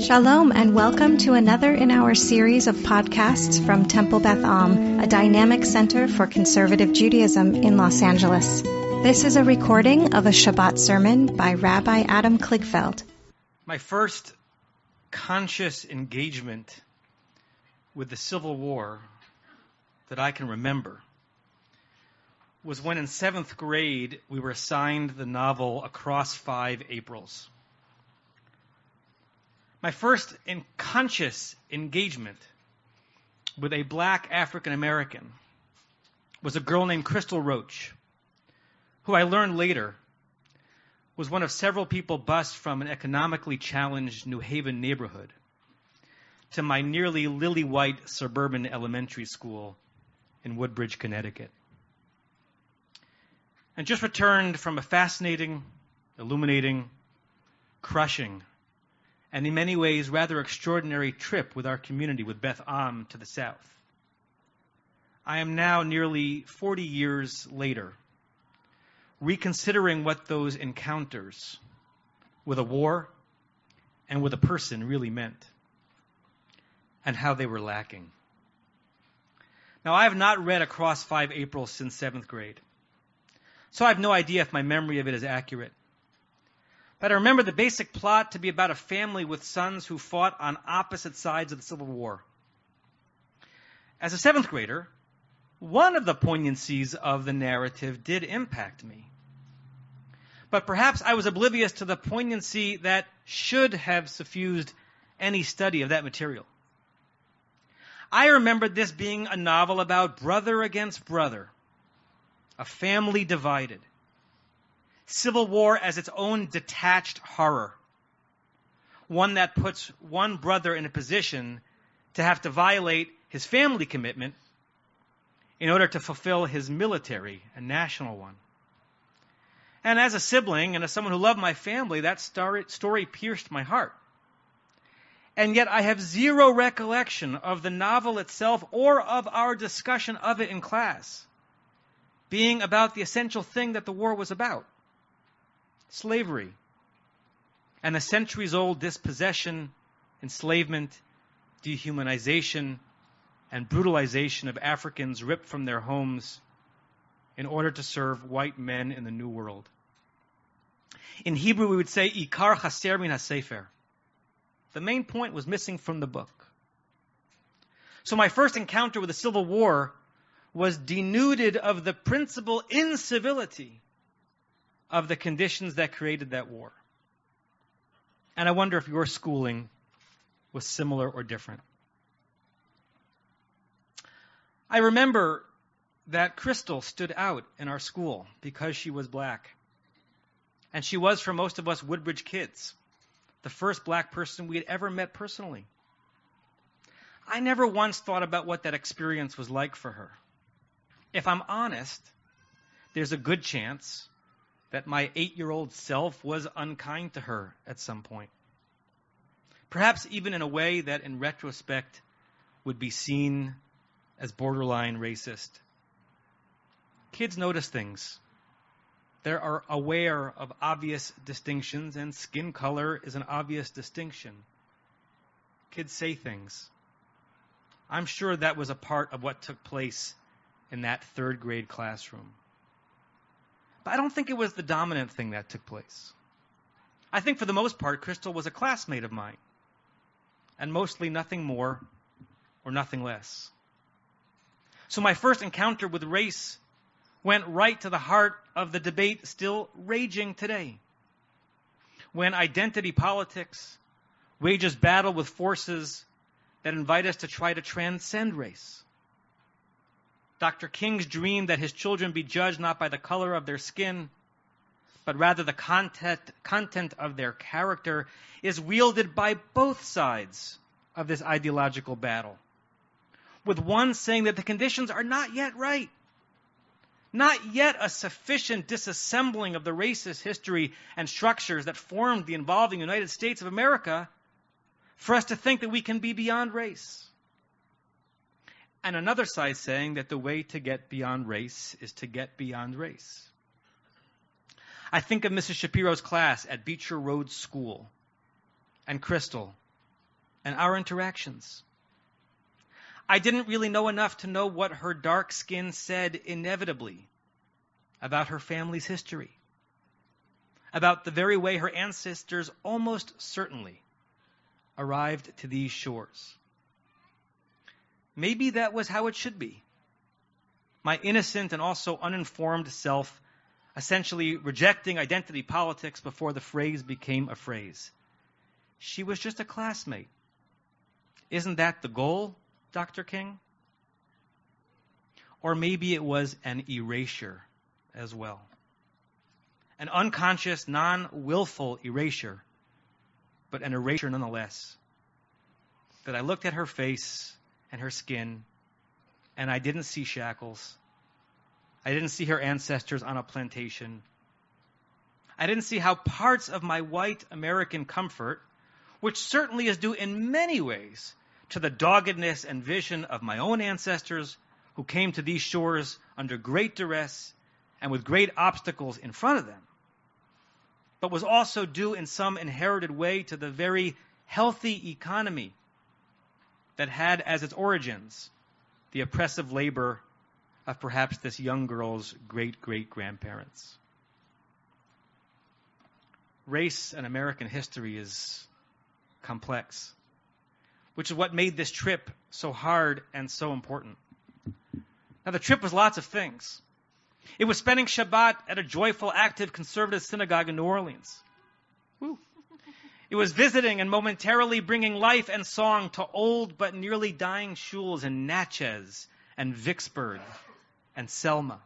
Shalom and welcome to another in our series of podcasts from Temple Beth a dynamic center for conservative Judaism in Los Angeles. This is a recording of a Shabbat sermon by Rabbi Adam Kligfeld. My first conscious engagement with the Civil War that I can remember was when in 7th grade we were assigned the novel Across 5 Aprils. My first conscious engagement with a black African American was a girl named Crystal Roach, who I learned later was one of several people bused from an economically challenged New Haven neighborhood to my nearly lily-white suburban elementary school in Woodbridge, Connecticut. And just returned from a fascinating, illuminating, crushing, and in many ways rather extraordinary trip with our community, with Beth to the south. I am now nearly 40 years later, reconsidering what those encounters with a war and with a person really meant, and how they were lacking. Now, I have not read Across 5 Aprils since 7th grade, so I have no idea if my memory of it is accurate. But I remember the basic plot to be about a family with sons who fought on opposite sides of the Civil War. As a 7th grader, one of the poignancies of the narrative did impact me. But perhaps I was oblivious to the poignancy that should have suffused any study of that material. I remembered this being a novel about brother against brother, a family divided, Civil War as its own detached horror, one that puts one brother in a position to have to violate his family commitment in order to fulfill his military and national one. And as a sibling and as someone who loved my family, that story pierced my heart. And yet I have zero recollection of the novel itself or of our discussion of it in class being about the essential thing that the war was about: slavery and the centuries-old dispossession, enslavement, dehumanization, and brutalization of Africans ripped from their homes in order to serve white men in the New World. In Hebrew, we would say, Ikar chaser min hasefer. The main point was missing from the book. So my first encounter with the Civil War was denuded of the principal incivility of the conditions that created that war. And I wonder if your schooling was similar or different. I remember that Crystal stood out in our school because she was black. And she was, for most of us Woodbridge kids, the first black person we had ever met personally. I never once thought about what that experience was like for her. If I'm honest, there's a good chance that my 8-year-old self was unkind to her at some point. Perhaps even in a way that in retrospect would be seen as borderline racist. Kids notice things. They are aware of obvious distinctions, and skin color is an obvious distinction. Kids say things. I'm sure that was a part of what took place in that 3rd grade classroom. But I don't think it was the dominant thing that took place. I think for the most part, Crystal was a classmate of mine, and mostly nothing more or nothing less. So my first encounter with race went right to the heart of the debate still raging today, when identity politics wages battle with forces that invite us to try to transcend race. Dr. King's dream that his children be judged not by the color of their skin, but rather the content of their character, is wielded by both sides of this ideological battle, with one saying that the conditions are not yet right, not yet a sufficient disassembling of the racist history and structures that formed the evolving United States of America for us to think that we can be beyond race. And another side saying that the way to get beyond race is to get beyond race. I think of Mrs. Shapiro's class at Beecher Road School and Crystal and our interactions. I didn't really know enough to know what her dark skin said inevitably about her family's history, about the very way her ancestors almost certainly arrived to these shores. Maybe that was how it should be. My innocent and also uninformed self essentially rejecting identity politics before the phrase became a phrase. She was just a classmate. Isn't that the goal, Dr. King? Or maybe it was an erasure as well. An unconscious, non-willful erasure, but an erasure nonetheless. That I looked at her face and her skin, and I didn't see shackles. I didn't see her ancestors on a plantation. I didn't see how parts of my white American comfort, which certainly is due in many ways to the doggedness and vision of my own ancestors who came to these shores under great duress and with great obstacles in front of them, but was also due in some inherited way to the very healthy economy that had as its origins the oppressive labor of perhaps this young girl's great-great-grandparents. Race and American history is complex, which is what made this trip so hard and so important. Now, the trip was lots of things. It was spending Shabbat at a joyful, active, conservative synagogue in New Orleans. Woo. It was visiting and momentarily bringing life and song to old but nearly dying shuls in Natchez and Vicksburg and Selma.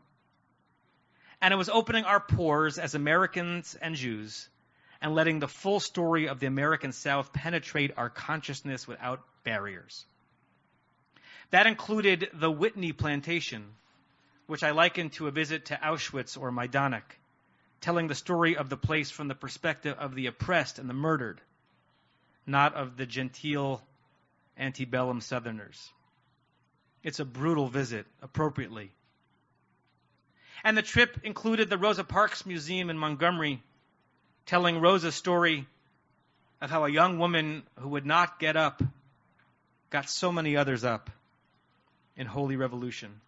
And it was opening our pores as Americans and Jews and letting the full story of the American South penetrate our consciousness without barriers. That included the Whitney Plantation, which I likened to a visit to Auschwitz or Majdanek, telling the story of the place from the perspective of the oppressed and the murdered, not of the genteel antebellum Southerners. It's a brutal visit, appropriately. And the trip included the Rosa Parks Museum in Montgomery, telling Rosa's story of how a young woman who would not get up got so many others up in Holy Revolution.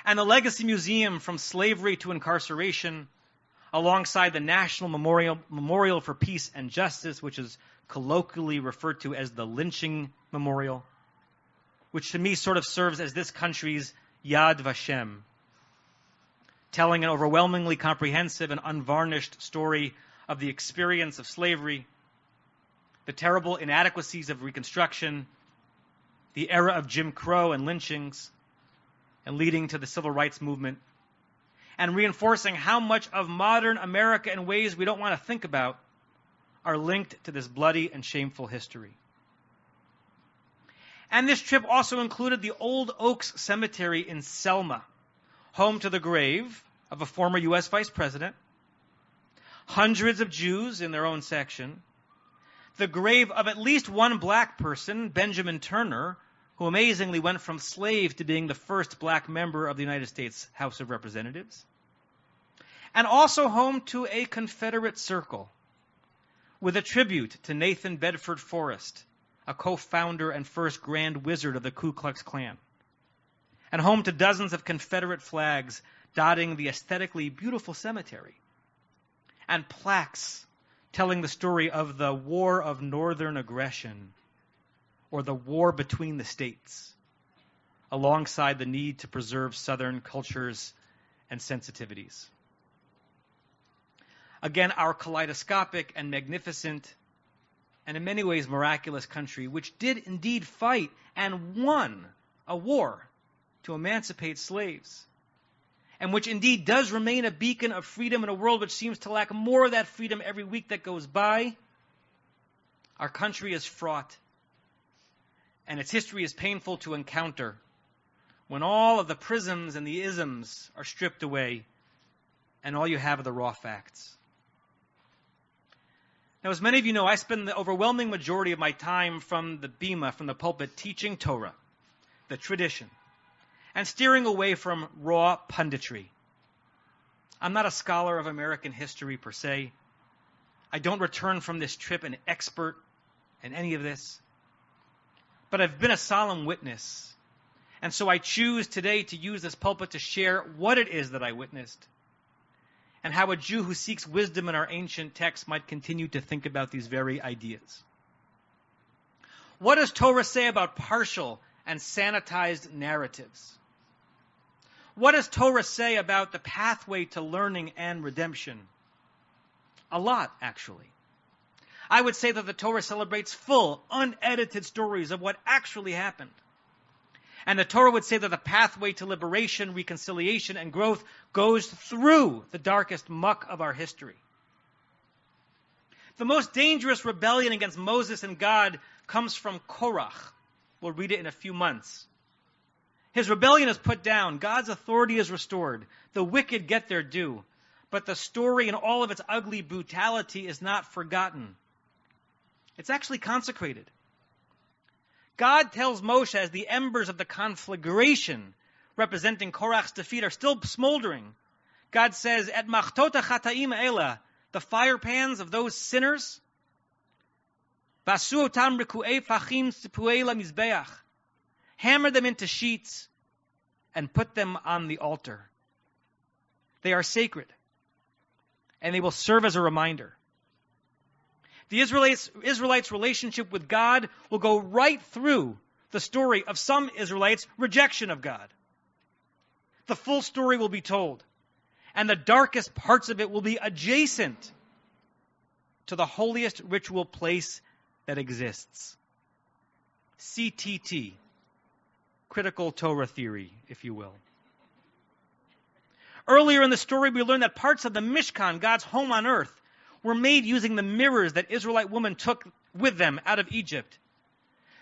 And the Legacy Museum, from slavery to incarceration, alongside the National Memorial for Peace and Justice, which is colloquially referred to as the Lynching Memorial, which to me sort of serves as this country's Yad Vashem, telling an overwhelmingly comprehensive and unvarnished story of the experience of slavery, the terrible inadequacies of Reconstruction, the era of Jim Crow and lynchings, and leading to the Civil Rights Movement, and reinforcing how much of modern America in ways we don't want to think about are linked to this bloody and shameful history. And this trip also included the Old Oaks Cemetery in Selma, home to the grave of a former U.S. Vice President, hundreds of Jews in their own section, the grave of at least one black person, Benjamin Turner, who amazingly went from slave to being the first black member of the United States House of Representatives, and also home to a Confederate circle with a tribute to Nathan Bedford Forrest, a co-founder and first Grand Wizard of the Ku Klux Klan, and home to dozens of Confederate flags dotting the aesthetically beautiful cemetery, and plaques telling the story of the War of Northern Aggression, or the war between the states, alongside the need to preserve Southern cultures and sensitivities. Again, our kaleidoscopic and magnificent, and in many ways miraculous country, which did indeed fight and won a war to emancipate slaves, and which indeed does remain a beacon of freedom in a world which seems to lack more of that freedom every week that goes by. Our country is fraught, and its history is painful to encounter when all of the prisms and the isms are stripped away and all you have are the raw facts. Now, as many of you know, I spend the overwhelming majority of my time from the bima, from the pulpit, teaching Torah, the tradition, and steering away from raw punditry. I'm not a scholar of American history per se. I don't return from this trip an expert in any of this. But I've been a solemn witness. And so I choose today to use this pulpit to share what it is that I witnessed and how a Jew who seeks wisdom in our ancient texts might continue to think about these very ideas. What does Torah say about partial and sanitized narratives? What does Torah say about the pathway to learning and redemption? A lot, actually. I would say that the Torah celebrates full, unedited stories of what actually happened. And the Torah would say that the pathway to liberation, reconciliation, and growth goes through the darkest muck of our history. The most dangerous rebellion against Moses and God comes from Korach. We'll read it in a few months. His rebellion is put down. God's authority is restored. The wicked get their due. But the story in all of its ugly brutality is not forgotten. It's actually consecrated. God tells Moshe as the embers of the conflagration representing Korach's defeat are still smoldering. God says, "Et machtota chataim ela," the fire pans of those sinners, "Vasu otam rikuei fachim tzipuei lamizbeach," hammer them into sheets and put them on the altar. They are sacred, and they will serve as a reminder. The Israelites' relationship with God will go right through the story of some Israelites' rejection of God. The full story will be told, and the darkest parts of it will be adjacent to the holiest ritual place that exists. CTT, critical Torah theory, if you will. Earlier in the story, we learned that parts of the Mishkan, God's home on earth, were made using the mirrors that Israelite women took with them out of Egypt.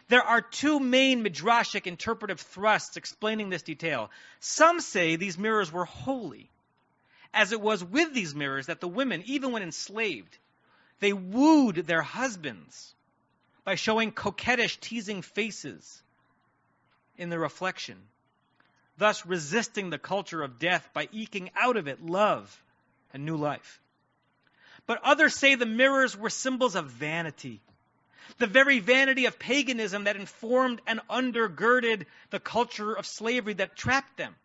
There are two main midrashic interpretive thrusts explaining this detail. Some say these mirrors were holy, as it was with these mirrors that the women, even when enslaved, they wooed their husbands by showing coquettish, teasing faces in the reflection, thus resisting the culture of death by eking out of it love and new life. But others say the mirrors were symbols of vanity, the very vanity of paganism that informed and undergirded the culture of slavery that trapped them.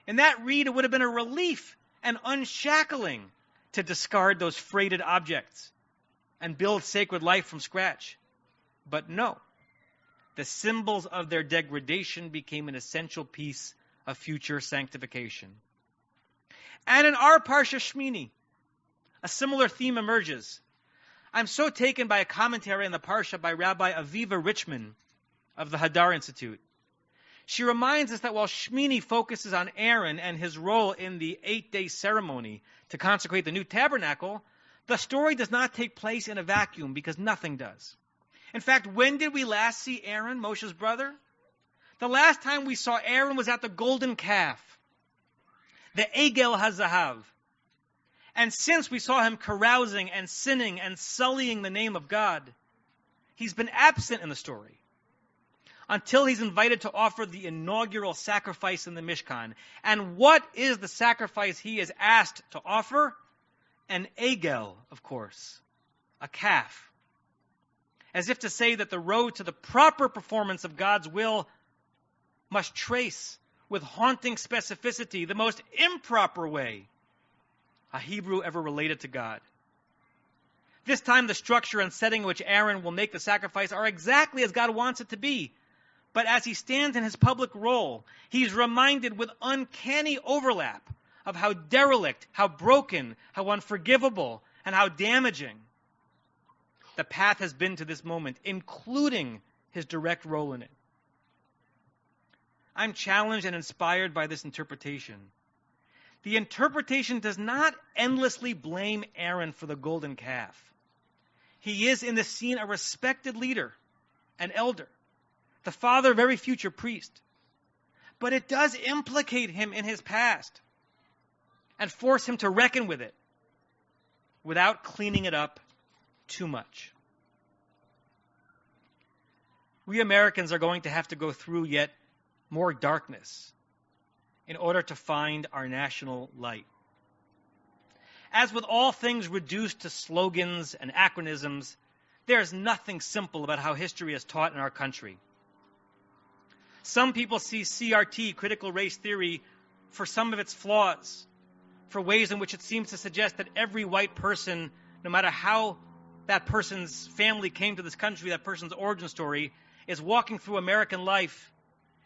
In that read, it would have been a relief and unshackling to discard those freighted objects and build sacred life from scratch. But no, the symbols of their degradation became an essential piece of future sanctification. And in our Parsha Shmini, a similar theme emerges. I'm so taken by a commentary on the Parsha by Rabbi Aviva Richman of the Hadar Institute. She reminds us that while Shmini focuses on Aaron and his role in the 8-day ceremony to consecrate the new tabernacle, the story does not take place in a vacuum because nothing does. In fact, when did we last see Aaron, Moshe's brother? The last time we saw Aaron was at the golden calf, the Egel HaZahav. And since we saw him carousing and sinning and sullying the name of God, he's been absent in the story until he's invited to offer the inaugural sacrifice in the Mishkan. And what is the sacrifice he is asked to offer? An egel, of course, a calf. As if to say that the road to the proper performance of God's will must trace with haunting specificity the most improper way a Hebrew ever related to God. This time the structure and setting in which Aaron will make the sacrifice are exactly as God wants it to be. But as he stands in his public role, he's reminded with uncanny overlap of how derelict, how broken, how unforgivable, and how damaging the path has been to this moment, including his direct role in it. I'm challenged and inspired by this interpretation. The interpretation does not endlessly blame Aaron for the golden calf. He is in this scene a respected leader, an elder, the father of every future priest. But it does implicate him in his past and force him to reckon with it without cleaning it up too much. We Americans are going to have to go through yet more darkness in order to find our national light. As with all things reduced to slogans and acronyms, There's nothing simple about how history is taught in our country. Some people see CRT, critical race theory, for some of its flaws, for ways in which it seems to suggest that every white person, no matter how that person's family came to this country, that person's origin story, is walking through American life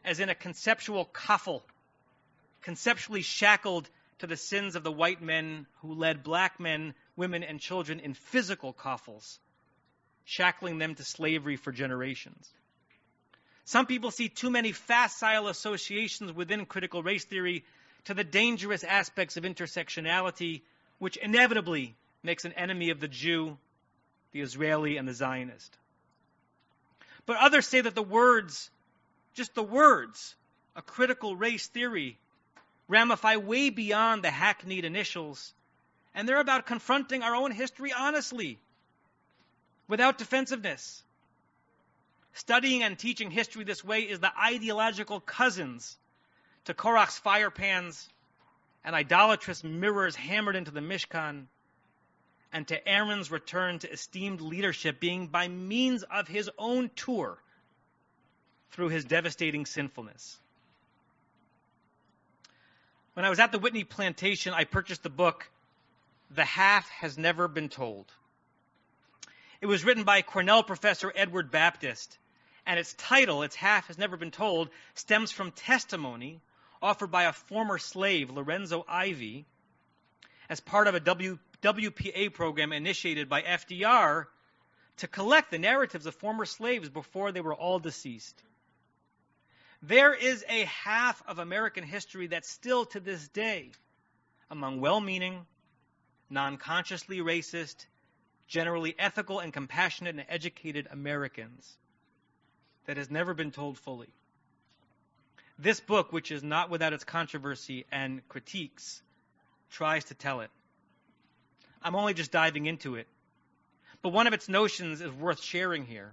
as in a conceptual coffle, conceptually shackled to the sins of the white men who led black men, women, and children in physical coffles, shackling them to slavery for generations. Some people see too many facile associations within critical race theory to the dangerous aspects of intersectionality, which inevitably makes an enemy of the Jew, the Israeli, and the Zionist. But others say that the words, just the words, a critical race theory, ramify way beyond the hackneyed initials, and they're about confronting our own history honestly, without defensiveness. Studying and teaching history this way is the ideological cousins to Korach's fire pans and idolatrous mirrors hammered into the Mishkan, and to Aaron's return to esteemed leadership being by means of his own tour through his devastating sinfulness. When I was at the Whitney plantation, I purchased the book, The Half Has Never Been Told. It was written by Cornell professor Edward Baptist, and its title, Its Half Has Never Been Told, stems from testimony offered by a former slave, Lorenzo Ivy, as part of a WPA program initiated by FDR to collect the narratives of former slaves before they were all deceased. There is a half of American history that still to this day, among well-meaning, non-consciously racist, generally ethical and compassionate and educated Americans, that has never been told fully. This book, which is not without its controversy and critiques, tries to tell it. I'm only just diving into it. But one of its notions is worth sharing here.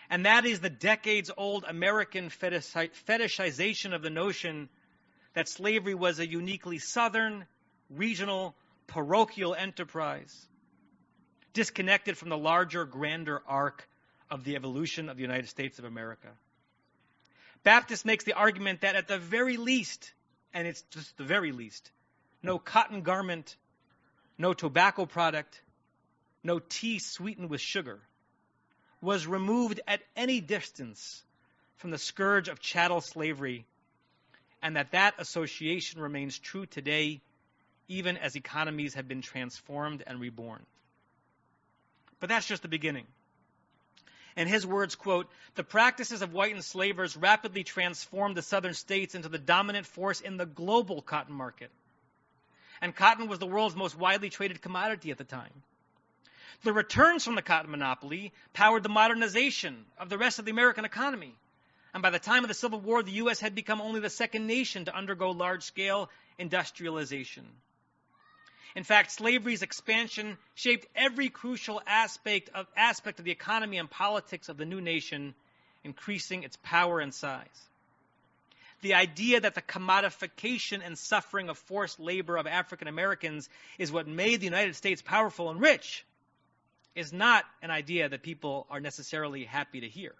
And that is the decades-old American fetishization of the notion that slavery was a uniquely southern, regional, parochial enterprise, disconnected from the larger, grander arc of the evolution of the United States of America. Baptist makes the argument that at the very least, and it's just the very least, no cotton garment, no tobacco product, no tea sweetened with sugar, was removed at any distance from the scourge of chattel slavery, and that association remains true today, even as economies have been transformed and reborn. But that's just the beginning. In his words, quote, "The practices of white enslavers rapidly transformed the southern states into the dominant force in the global cotton market. And cotton was the world's most widely traded commodity at the time. The returns from the cotton monopoly powered the modernization of the rest of the American economy. And by the time of the Civil War, the U.S. had become only the second nation to undergo large-scale industrialization. In fact, slavery's expansion shaped every crucial aspect of the economy and politics of the new nation, increasing its power and size. The idea that the commodification and suffering of forced labor of African Americans is what made the United States powerful and rich is not an idea that people are necessarily happy to hear.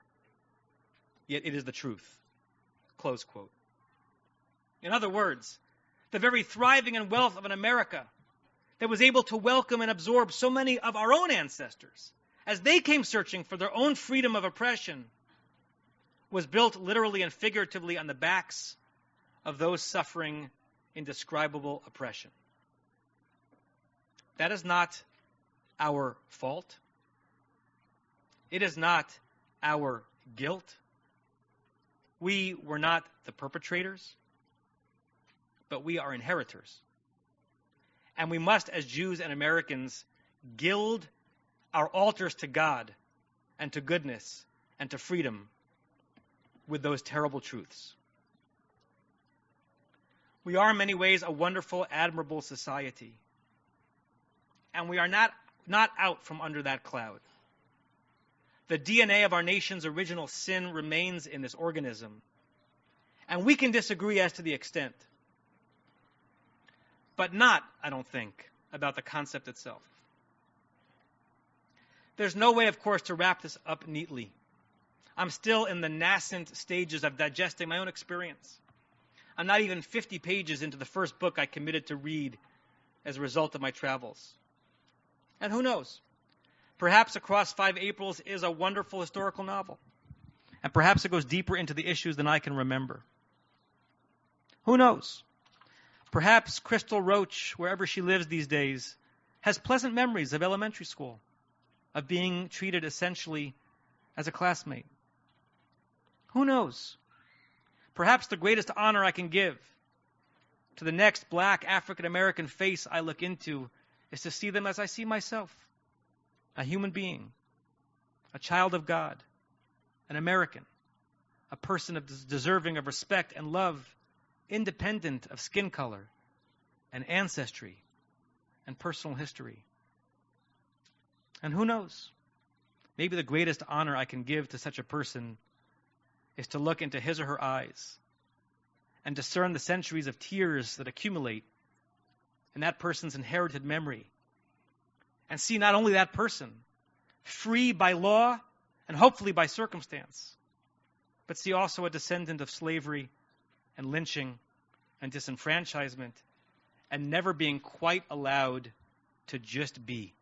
Yet it is the truth." Close quote. In other words, the very thriving and wealth of an America that was able to welcome and absorb so many of our own ancestors as they came searching for their own freedom of oppression was built literally and figuratively on the backs of those suffering indescribable oppression. That is not our fault. It is not our guilt. We were not the perpetrators, but we are inheritors. And we must, as Jews and Americans, gild our altars to God and to goodness and to freedom with those terrible truths. We are in many ways a wonderful, admirable society. And we are not out from under that cloud. The DNA of our nation's original sin remains in this organism. And we can disagree as to the extent. But not, I don't think, about the concept itself. There's no way, of course, to wrap this up neatly. I'm still in the nascent stages of digesting my own experience. I'm not even 50 pages into the first book I committed to read as a result of my travels. And who knows? Perhaps Across 5 Aprils is a wonderful historical novel. And perhaps it goes deeper into the issues than I can remember. Who knows? Perhaps Crystal Roach, wherever she lives these days, has pleasant memories of elementary school, of being treated essentially as a classmate. Who knows? Perhaps the greatest honor I can give to the next black African-American face I look into is to see them as I see myself, a human being, a child of God, an American, a person deserving of respect and love, independent of skin color and ancestry and personal history. And who knows? Maybe the greatest honor I can give to such a person is to look into his or her eyes and discern the centuries of tears that accumulate in that person's inherited memory, and see not only that person free by law and hopefully by circumstance, but see also a descendant of slavery and lynching and disenfranchisement, and never being quite allowed to just be.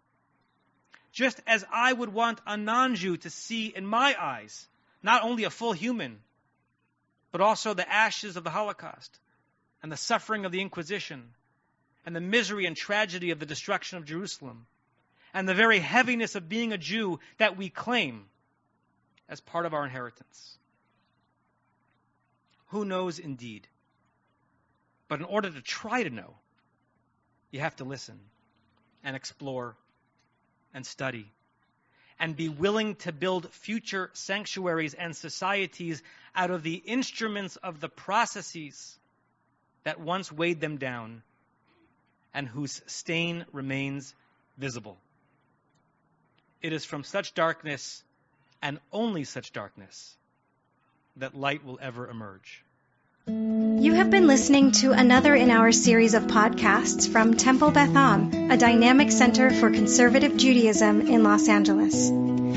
Just as I would want a non-Jew to see in my eyes not only a full human, but also the ashes of the Holocaust and the suffering of the Inquisition and the misery and tragedy of the destruction of Jerusalem and the very heaviness of being a Jew that we claim as part of our inheritance. Who knows indeed? But in order to try to know, you have to listen and explore and study and be willing to build future sanctuaries and societies out of the instruments of the processes that once weighed them down and whose stain remains visible. It is from such darkness, and only such darkness, that light will ever emerge. You have been listening to another in our series of podcasts from Temple Beth Am, a dynamic center for conservative Judaism in Los Angeles.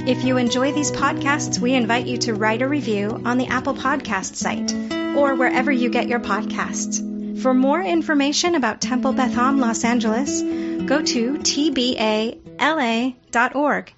If you enjoy these podcasts, we invite you to write a review on the Apple Podcast site or wherever you get your podcasts. For more information about Temple Beth Am Los Angeles, go to tbala.org.